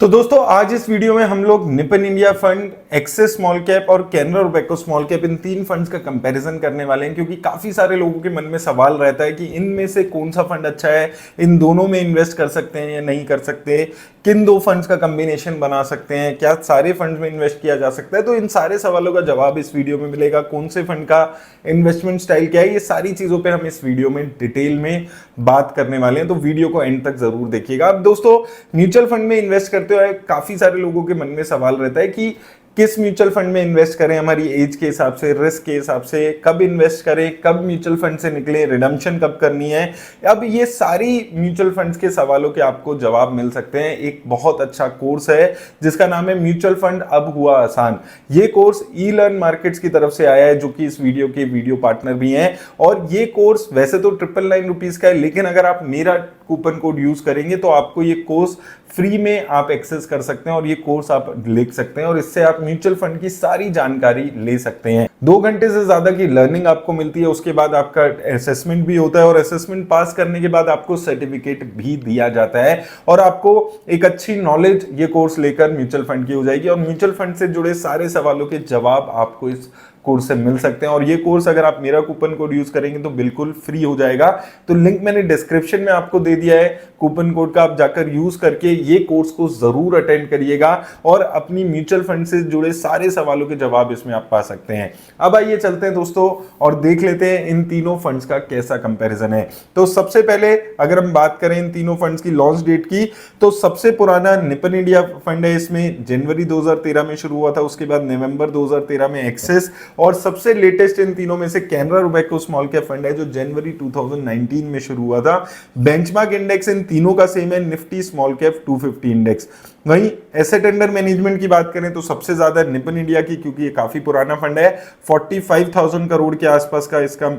तो दोस्तों आज इस वीडियो में हम लोग Nippon India fund, axis small cap और कैनरा रोबेको स्मॉल कैप इन तीन फंड्स का कंपैरिजन करने वाले हैं, क्योंकि काफी सारे लोगों के मन में सवाल रहता है कि इनमें से कौन सा फंड अच्छा है, इन दोनों में इन्वेस्ट कर सकते हैं या नहीं कर सकते, किन दो फंड्स का कॉम्बिनेशन बना सकते हैं, क्या सारे फंड्स में इन्वेस्ट किया जा सकता है। तो इन सारे सवालों का जवाब इस वीडियो में मिलेगा। कौन से फंड का इन्वेस्टमेंट स्टाइल क्या है, ये सारी चीजों पे हम इस वीडियो में डिटेल में बात करने वाले हैं, तो वीडियो को एंड तक जरूर देखिएगा। अब दोस्तों म्यूचुअल फंड में इन्वेस्ट करते हुए काफी सारे लोगों के मन में सवाल रहता है कि किस म्यूचुअल फंड में इन्वेस्ट करें, हमारी एज के हिसाब से, रिस्क के हिसाब से, कब इन्वेस्ट करें, कब म्यूचुअल फंड से निकले, रिडम्पशन कब करनी है। अब ये सारी म्यूचुअल फंड्स के सवालों के आपको जवाब मिल सकते हैं। एक बहुत अच्छा कोर्स है जिसका नाम है म्यूचुअल फंड अब हुआ आसान। ये कोर्स ई लर्न मार्केट्स की तरफ से आया है, जो कि इस वीडियो के वीडियो पार्टनर भी हैं। और ये कोर्स वैसे तो 999 रुपीज का है, लेकिन अगर आप मेरा कूपन कोड यूज करेंगे तो आपको ये कोर्स फ्री में आप एक्सेस कर सकते हैं और ये कोर्स आप लिख सकते हैं और इससे आप म्यूचुअल फंड की सारी जानकारी ले सकते हैं। 2 घंटे से ज्यादा की लर्निंग आपको मिलती है, उसके बाद आपका असेसमेंट भी होता है और असेसमेंट पास करने के बाद आपको सर्टिफिकेट भी दिया जाता है और आपको एक अच्छी नॉलेज ये कोर्स लेकर म्यूचुअल फंड की हो जाएगी और म्यूचुअल फंड से जुड़े सारे सवालों के जवाब आपको इस कोर्स से मिल सकते हैं। और ये कोर्स अगर आप मेरा कूपन कोड यूज करेंगे तो बिल्कुल फ्री हो जाएगा। तो लिंक मैंने डिस्क्रिप्शन में आपको दे दिया है कूपन कोड का, आप जाकर यूज करके ये कोर्स को जरूर अटेंड करिएगा और अपनी म्यूचुअल फंड से जुड़े सारे सवालों के जवाब इसमें आप पा सकते हैं। अब आइए चलते हैं दोस्तों और देख लेते हैं इन तीनों फंड्स का कैसा कंपैरिजन है। तो सबसे पहले अगर हम बात करें इन तीनों फंड्स की लॉन्च डेट की, तो सबसे पुराना निपन इंडिया फंड है, इसमें जनवरी 2013 में शुरू हुआ था, उसके बाद नवंबर 2013 में एक्सिस, और सबसे लेटेस्ट इन तीनों में से Canara Robeco small cap fund है जो जनवरी 2019 में शुरू हुआ था। बेंचमार्क इंडेक्स इन तीनों का सेम है, निफ्टी स्मॉल कैप 250 इंडेक्स। वहीं एसेट अंडर मैनेजमेंट की बात करें तो सबसे ज्यादा निपन इंडिया की, क्योंकि ये काफी पुराना फंड है, 45,000 करोड़ के आसपास का इसका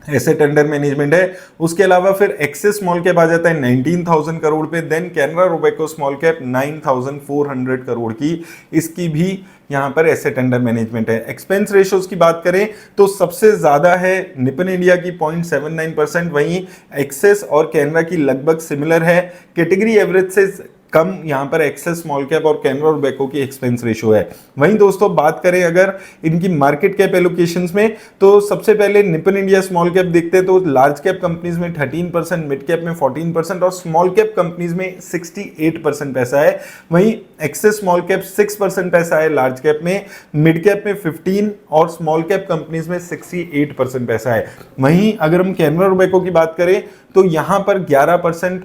एसेट अंडर मैनेजमेंट है। उसके अलावा फिर एक्सिस स्मॉल कैप आ जाता है 19,000 करोड़ पे, then Canara Robeco small cap 9,400 crore की इसकी भी यहां पर एसेट अंडर मैनेजमेंट है। एक्सपेंस रेशियोज की बात करें तो सबसे ज्यादा है निपन इंडिया की 0.79%, वहीं एक्सिस और कैनरा की लगभग सिमिलर है। कैटेगरी एवरेज से कम यहां पर एक्सिस स्मॉल कैप और कैनरा रोबेको की एक्सपेंस रेशियो है। वहीं दोस्तों बात करें अगर इनकी मार्केट कैप एलोकेशंस में, तो सबसे पहले निपन इंडिया स्मॉल कैप देखते हैं तो लार्ज कैप कंपनीज में 13%, मिड कैप में 14% और स्मॉल कैप कंपनीज में 68% पैसा है। वहीं एक्सिस स्मॉल कैप 6% पैसा है लार्ज कैप में, मिड कैप में 15% और स्मॉल कैप कंपनीज में 68% पैसा है। वहीं अगर हम कैनरा रोबेको की बात करें तो यहां पर 11%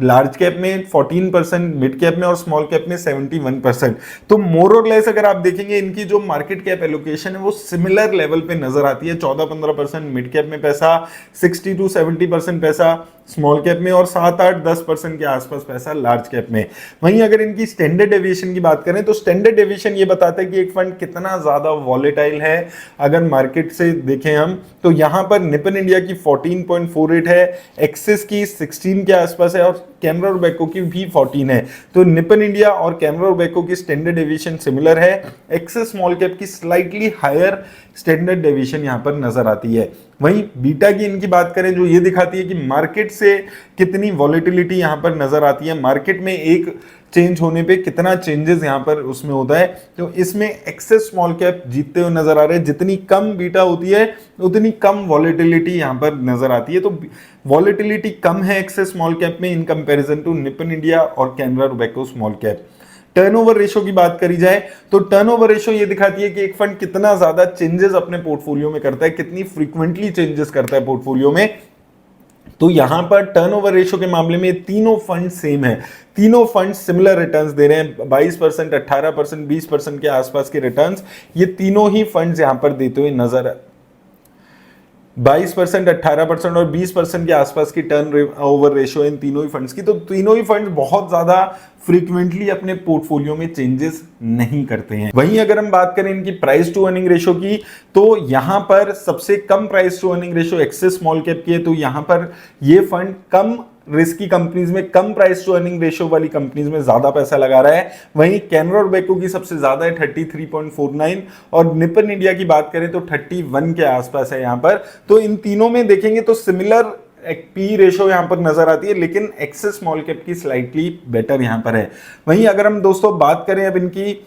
लार्ज कैप में, 14% मिड कैप में और स्मॉल कैप में 71%। तो मोर और लेस अगर आप देखेंगे इनकी जो मार्केट कैप एलोकेशन है वो सिमिलर लेवल पे नजर आती है। 14-15% मिड कैप में पैसा, 60-70% पैसा स्मॉल कैप में और 7-8-10% के आसपास पैसा लार्ज कैप में। वहीं अगर इनकी स्टैंडर्ड डेविएशन की बात करें तो स्टैंडर्ड डेविएशन ये बताता है कि एक फंड कितना ज्यादा वॉलेटाइल है। अगर मार्केट से देखें हम तो यहां पर निपन इंडिया की 14.48 है, एक्सिस की 16 के आसपास है और कैनरा रोबेको की भी 14 है। तो निपन इंडिया और कैनरा रोबेको की स्टैंडर्ड डेविएशन सिमिलर है। एक्सिस स्मॉल कैप की स्लाइटली हायर स्टैंडर्ड डेविएशन यहां पर नजर आती है। वहीं बीटा की इनकी बात करें जो ये दिखाती है कि मार्केट से कितनी वॉलेटिलिटी यहां पर नजर आती है, मार्केट में एक चेंज होने पे कितना चेंजेस यहां पर उसमें होता है। तो इसमें एक्सेस स्मॉल कैप जीतते हुए नजर आ रहे हैं। जितनी कम बीटा होती है उतनी कम वॉलेटिलिटी यहां पर नजर आती है। तो वॉलेटिलिटी कम है एक्सेस स्मॉल कैप में in comparison to Nippon India और Canara Robeco small cap. Turnover ratio की बात करी जाए तो टर्नओवर रेशियो ये दिखाती है कि एक फंड कितना ज्यादा चेंजेस अपने पोर्टफोलियो में करता है, कितनी फ्रीक्वेंटली चेंजेस करता है पोर्टफोलियो में। तो यहां पर टर्नओवर रेशियो के मामले में तीनों फंड सेम है, तीनों फंड सिमिलर रिटर्न्स दे रहे हैं। 22%, 18%, 20% के आसपास के रिटर्न्स ये तीनों ही फंड्स यहां पर देते हुए नजर 22%, 18% और 20% के आसपास की टर्न ओवर रेशियो इन तीनों ही फंड्स की। तो तीनों ही फंड्स बहुत ज्यादा फ्रीक्वेंटली अपने पोर्टफोलियो में चेंजेस नहीं करते हैं। वहीं अगर हम बात करें इनकी प्राइस टू अर्निंग रेशियो की तो यहां पर सबसे कम price to earning ratio Axis small cap की है। तो यहां पर ये फंड कम रिस्की कंपनीज में, कम प्राइस टू अर्निंग रेशियो वाली कंपनीज में ज्यादा पैसा लगा रहा है। वहीं कैनरा रोबेको की सबसे ज्यादा है 33.49 और निपन इंडिया की बात करें तो 31 के आसपास है यहां पर। तो इन तीनों में देखेंगे तो सिमिलर एक पी रेशो यहाँ पर नजर आती है, लेकिन एक्सेस स्मॉल कैप की स्लाइटली बेटर यहाँ पर है। वहीं अगर हम दोस्तों बात करें अब इनकी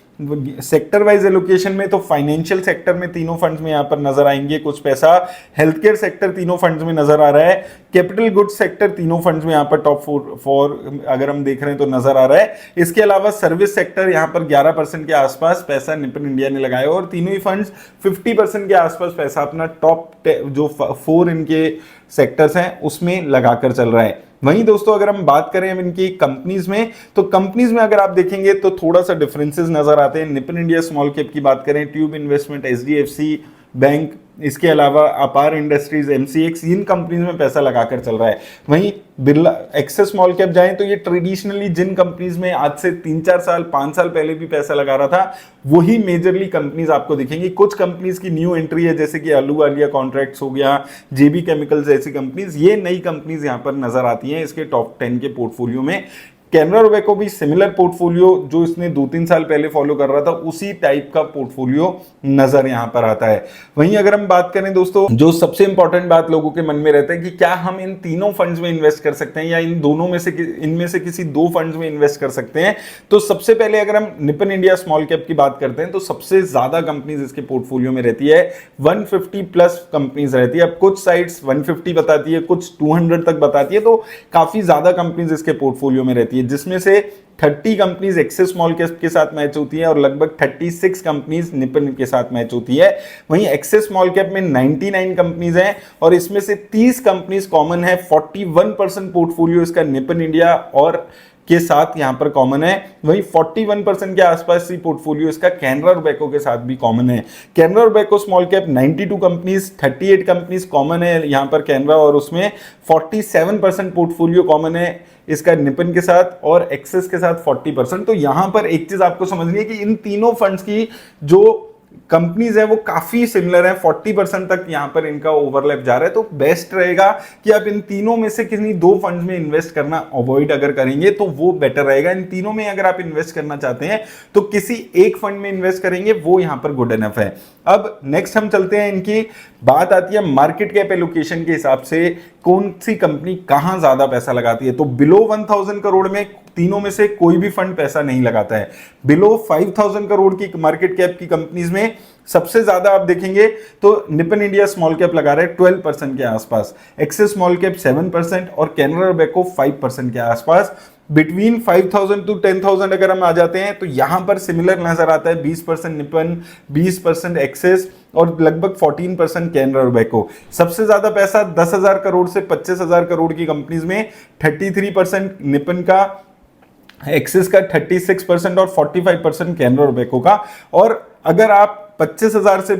सेक्टर वाइज एलोकेशन में, तो फाइनेंशियल सेक्टर में तीनों फंड्स में यहाँ पर नजर आएंगे कुछ पैसा, हेल्थ केयर सेक्टर तीनों फंड्स में नजर आ रहा है, कैपिटल गुड्स सेक्टर तीनों फंड्स में यहाँ पर टॉप फोर अगर हम देख रहे हैं तो नजर आ रहा है। इसके अलावा सर्विस सेक्टर यहाँ पर 11% के आसपास पैसा निपन इंडिया ने लगाया और तीनों ही फंड्स 50% के आसपास पैसा अपना टॉप जो 4 इनके सेक्टर्स हैं उसमें लगाकर चल रहा है। वहीं दोस्तों अगर हम बात करें अब इनकी कंपनीज में, तो कंपनीज में अगर आप देखेंगे तो थोड़ा सा डिफरेंसेस नजर आते हैं। निपन इंडिया स्मॉल कैप की बात करें, ट्यूब इन्वेस्टमेंट, एचडीएफसी बैंक, इसके अलावा अपार इंडस्ट्रीज, एमसीएक्स, इन कंपनीज में पैसा लगाकर चल रहा है। वहीं बिरला एक्सेस स्मॉल कैप जाएं तो ये ट्रेडिशनली जिन कंपनीज में आज से 3-4 साल 5 साल पहले भी पैसा लगा रहा था वही मेजरली कंपनीज आपको दिखेंगी। कुछ कंपनीज की न्यू एंट्री है जैसे कि अहलूवालिया कॉन्ट्रैक्ट्स हो गया, जेबी केमिकल्स जैसी कंपनीज, ये नई कंपनीज यहाँ पर नजर आती हैं इसके टॉप 10 के पोर्टफोलियो में। कैनरा रोबेको भी सिमिलर पोर्टफोलियो जो इसने 2-3 साल पहले फॉलो कर रहा था उसी टाइप का पोर्टफोलियो नजर यहां पर आता है। वहीं अगर हम बात करें दोस्तों, जो सबसे इंपॉर्टेंट बात लोगों के मन में रहता है कि क्या हम इन तीनों फंड्स में इन्वेस्ट कर सकते हैं या इन दोनों में से इनमें से किसी 2 फंड्स में इन्वेस्ट कर सकते हैं, तो सबसे पहले अगर हम निपन इंडिया स्मॉल कैप की बात करते हैं तो सबसे ज्यादा कंपनीज इसके पोर्टफोलियो में रहती है, 150 प्लस कंपनीज रहती है। अब कुछ साइट्स 150 बताती है, कुछ 200 तक बताती है, तो काफी ज्यादा कंपनीज इसके पोर्टफोलियो में रहती है, जिसमें से 30 कंपनीज एक्सेस स्मॉल कैप के साथ मैच होती है और लगभग 36 कंपनीज निपन के साथ मैच होती है। वहीं एक्सेस स्मॉल कैप में 99 कंपनीज हैं और इसमें से 30 कंपनीज कॉमन है। 41% पोर्टफोलियो इसका निपन इंडिया और के साथ यहां पर कॉमन है। वहीं 41% के आसपास ही पोर्टफोलियो इसका कैनरा रोबेको के साथ भी कॉमन है। Canara Robeco small cap 92 companies, 38 companies common है यहां पर कैनरा, और उसमें 47% पोर्टफोलियो कॉमन है इसका निपन के साथ और एक्सेस के साथ 40%। तो यहां पर एक चीज आपको समझनी है कि इन तीनों फंड्स की जो कंपनीज है वो काफी सिमिलर है, 40% तक यहां पर इनका ओवरलैप जा रहा है। तो बेस्ट रहेगा कि आप इन तीनों में से किसी 2 फंड्स में इन्वेस्ट करना अवॉइड अगर करेंगे तो वो बेटर रहेगा। इन तीनों में अगर आप इन्वेस्ट करना चाहते हैं तो किसी एक फंड में इन्वेस्ट करेंगे वो यहां पर गुड इनफ है। अब नेक्स्ट हम चलते हैं, इनकी बात आती है मार्केट कैप एलोकेशन के हिसाब से कौन सी कंपनी कहां ज्यादा पैसा लगाती है। तो बिलो 1000 करोड़ में तीनों में से कोई भी फंड पैसा नहीं लगाता है। बिलो 5000 करोड़ की मार्केट कैप की कंपनीज में सबसे ज्यादा आप देखेंगे तो निपन इंडिया स्मॉल कैप लगा रहे हैं 12% के आसपास, एक्सेस स्मॉल कैप 7% और कैनरा रोबेको 5% के आसपास। बिटवीन 5000 टू 10000 अगर हम आ जाते हैं तो यहां पर सिमिलर नजर आता है, 20% निपन, 20% एक्सेस और लगभग 14% कैनरा रोबेको। सबसे ज्यादा पैसा 10,000 करोड़ से 25,000 करोड़ की कंपनीज में 33% निपन का, एक्सिस का 36% और 45% कैनरा रोबेको का। और अगर आप 25,000 से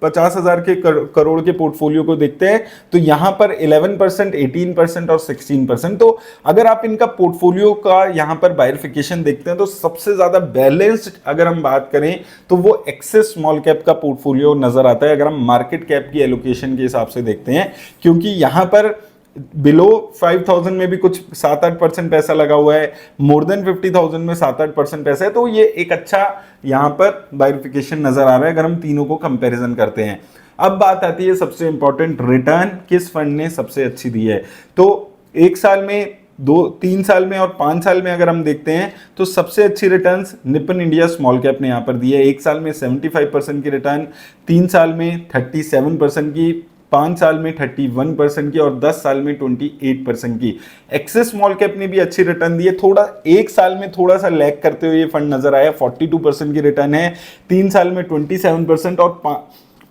50,000 के करोड़ के पोर्टफोलियो को देखते हैं तो यहां पर 11%, 18% और 16%। तो अगर आप इनका पोर्टफोलियो का यहां पर बाइफिकेशन देखते हैं तो सबसे ज्यादा बैलेंस्ड अगर हम बात करें तो वो एक्सेस स्मॉल कैप का पोर्टफोलियो नजर आता है अगर हम मार्केट कैप की एलोकेशन के हिसाब से देखते हैं, क्योंकि यहां पर बिलो 5000 में भी कुछ 7-8% पैसा लगा हुआ है, मोर देन 50,000 में 7-8% पैसा है। तो ये एक अच्छा यहां पर बाइफिकेशन नजर आ रहा है अगर हम तीनों को कंपैरिजन करते हैं। अब बात आती है सबसे इंपॉर्टेंट, रिटर्न किस फंड ने सबसे अच्छी दी है। तो 1 साल में, 2-3 साल में और 5 साल में अगर हम देखते हैं तो सबसे अच्छी returns Nippon India small cap ने यहां पर दी है। 1 साल में 75% की रिटर्न, 3 साल में 37% की, 5 साल में 31% की और 10 साल में 28% की। एक्सेस स्मॉल कैप ने भी अच्छी रिटर्न दी है। थोड़ा 1 साल में थोड़ा सा लैग करते हुए ये फंड नजर आया, 42% की रिटर्न है, 3 साल में 27% और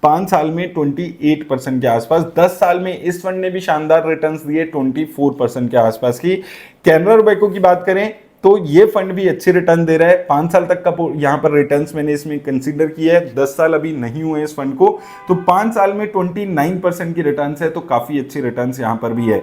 5 साल में 28% के आसपास। 10 साल में इस फंड ने भी शानदार रिटर्न्स दिए 24% के आसपास की। कैनरा रोबेको की बात करें तो ये फंड भी अच्छी रिटर्न दे रहा है, 5 साल तक का यहाँ पर रिटर्न्स मैंने इसमें कंसीडर किया है, 10 साल अभी नहीं हुए इस फंड को, तो 5 साल में 29% की रिटर्न्स है, तो काफी अच्छी रिटर्न्स यहाँ पर भी है।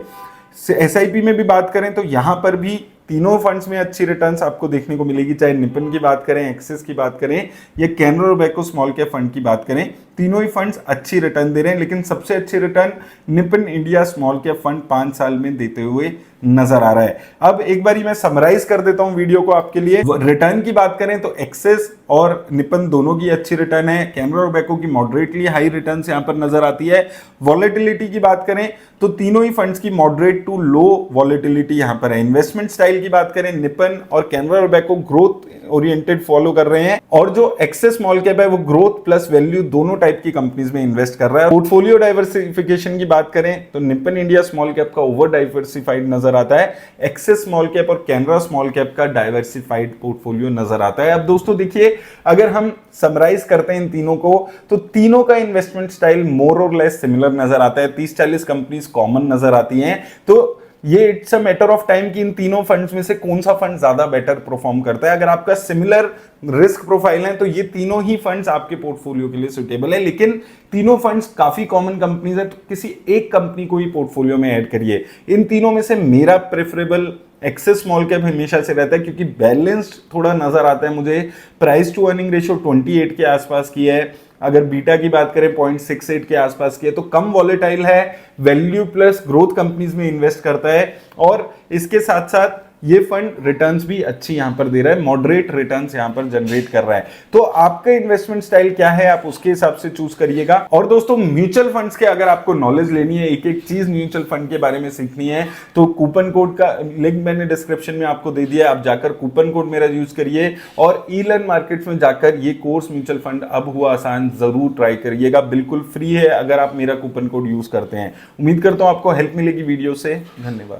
SIP में भी बात करें तो यहाँ पर भी तीनों फंड्स में अच्छी रिटर्न्स आपको देखने को मिलेगी, चाहे निपन की बात करें, एक्सिस की बात करें या Canara Robeco small cap fund की बात करें, तीनों ही फंड्स अच्छी रिटर्न दे रहे हैं। लेकिन सबसे अच्छी return Nippon India small cap fund 5 साल में देते हुए नजर आ रहा है। अब एक बारी मैं समराइज कर देता हूं वीडियो को आपके लिए। रिटर्न की बात करें तो एक्सिस और निपन दोनों की अच्छी रिटर्न है। कैनरा रोबेको की मॉडरेटली हाई रिटर्न्स यहां पर नजर आती है। वॉलेटिलिटी की बात करें तो तीनों ही फंड्स की मॉडरेट टू लो वॉलेटिलिटी यहां पर है। इन्वेस्टमेंट स्टाइल की बात करें, निपन और Canara Robeco growth oriented follow कर रहे हैं और जो एक्सेस स्मॉल कैप है वो ग्रोथ प्लस वैल्यू दोनों टाइप की कंपनीज में इन्वेस्ट कर रहा है। पोर्टफोलियो डाइवर्सिफिकेशन की बात करें तो निपन इंडिया स्मॉल कैप का ओवर डाइवर्सिफाइड नजर आता है, एक्सेस स्मॉल कैप और कैनरा स्मॉल कैप का डाइवर्सिफाइड पोर्टफोलियो नजर आता है। अब दोस्तों देखिए, अगर हम समराइज करते हैं इन तीनों को तो तीनों का इन्वेस्टमेंट स्टाइल मोर और लेस सिमिलर नजर आता है। 30-40 कंपनीज कॉमन नजर आती हैं। तो ये it's a matter of time कि इन तीनों फंड्स में से कौन सा फंड ज्यादा बेटर परफॉर्म करता है। अगर आपका सिमिलर रिस्क प्रोफाइल है तो ये तीनों ही फंड्स आपके पोर्टफोलियो के लिए सुटेबल है, लेकिन तीनों फंड्स काफी कॉमन कंपनीज है तो किसी एक कंपनी को ही पोर्टफोलियो में ऐड करिए। इन तीनों में से मेरा प्रेफरेबल एक्सेस स्मॉल कैप हमेशा से रहता है क्योंकि बैलेंस्ड थोड़ा नजर आता है मुझे। प्राइस टू अर्निंग रेशियो 28 के आसपास की है। अगर बीटा की बात करें 0.68 के आसपास की है, तो कम वॉलेटाइल है, वैल्यू प्लस ग्रोथ कंपनीज में इन्वेस्ट करता है और इसके साथ साथ ये फंड रिटर्न्स भी अच्छी यहां पर दे रहा है, मॉडरेट रिटर्न्स यहां पर जनरेट कर रहा है। तो आपका इन्वेस्टमेंट स्टाइल क्या है, आप उसके हिसाब से चूज करिएगा। और दोस्तों म्यूचुअल फंड्स के अगर आपको नॉलेज लेनी है, एक एक चीज म्यूचुअल फंड के बारे में सीखनी है, तो कूपन कोड का लिंक मैंने डिस्क्रिप्शन में आपको दे दिया है। आप जाकर कूपन कोड मेरा यूज करिए और ईलर्न मार्केट्स में जाकर ये कोर्स म्यूचुअल फंड अब हुआ आसान जरूर ट्राई करिएगा। बिल्कुल फ्री है अगर आप मेरा कूपन कोड यूज करते हैं। उम्मीद करता हूं आपको हेल्प मिलेगी वीडियो से। धन्यवाद।